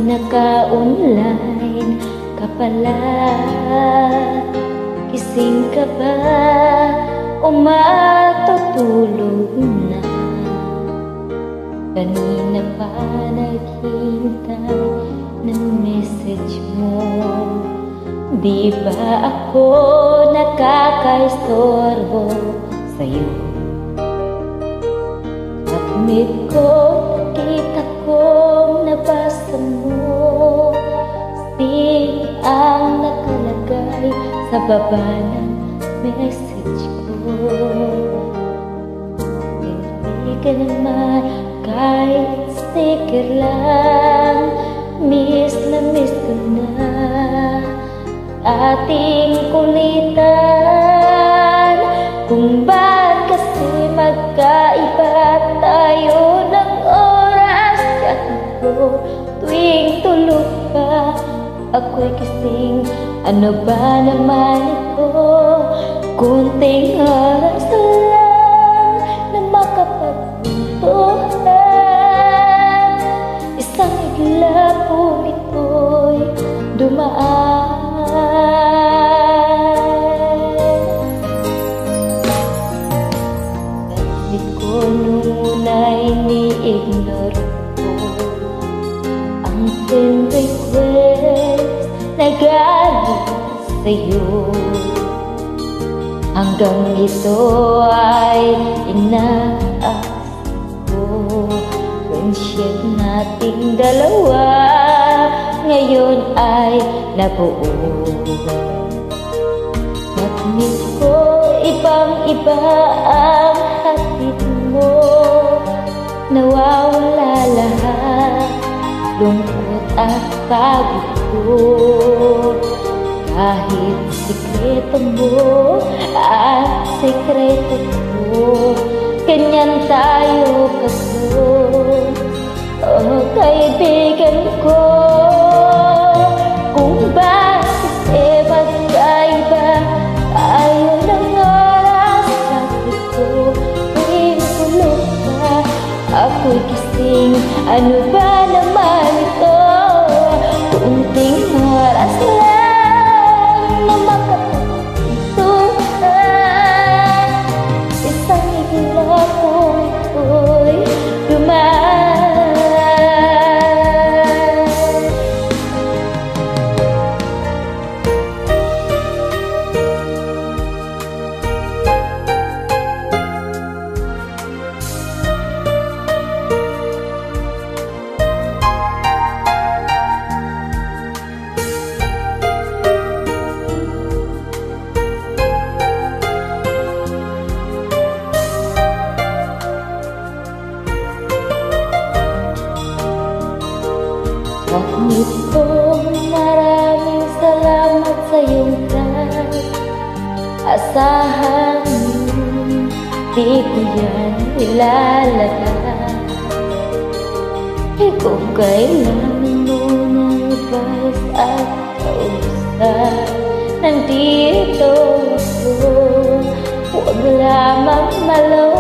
Naka-online ka pala, gising ka ba o matutulog na? Kanina pa naghintay ng message mo. Di ba ako nakakaistorbo sa'yo? Admit ko, nakita kong nabasa mo ang nakalagay sa baba ng message ko. Hindi ka naman kahit sticker lang, miss na miss ko na ating kulitan. Kung ba't kasi magkaiba tayo ng oras, at ako tuwing tulog pa ako'y gising. Ano ba naman ito? Kunting oras lang na makapagpuntuhan. Isang iglap po ito'y dumaan. Kahit ko nung una'y ni-ignore ko ang friend request na galing sa'yo, hanggang ito ay inaas ko. Friendship nating dalawa ngayon ay nabuo. Admit ko, ibang-iba ang hatid mo, nawawala lahat lungkot at pagod ko. Kahit sikreto mo at sikreto ko, ganyan tayo kaso. Oh, kaibigan ko, kung bakit magkaiba tayo ng oras, sabi ko, tuwing tulog ka, ako'y gising. Ano ba naman ito? Kunting oras lang na makapagpuntuhan. Isang iglap po ito'y dumaan. Admit kong maraming salamat sa iyong trust. Asahan mo, di ko yan ilalagay. Kung kailangan mo ng advice at kausap, nandito ako. Huwag lamang malaw